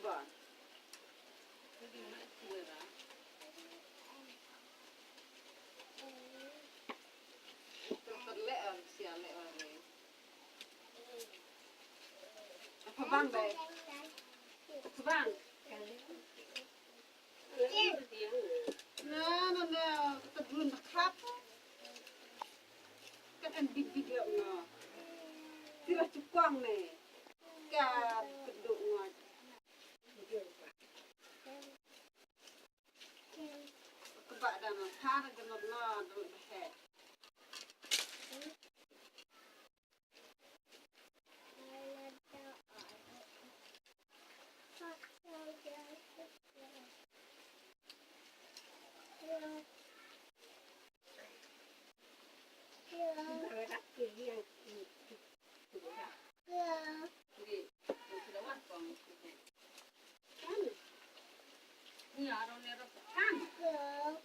bạn tôi lẹ xỉa lẹ rồi apa bang đây bang nah kita belum berkap kan an video no tidak cukup nih kan keduk ngaj kebak dan thar genot no dulu he Ini orang-orang kan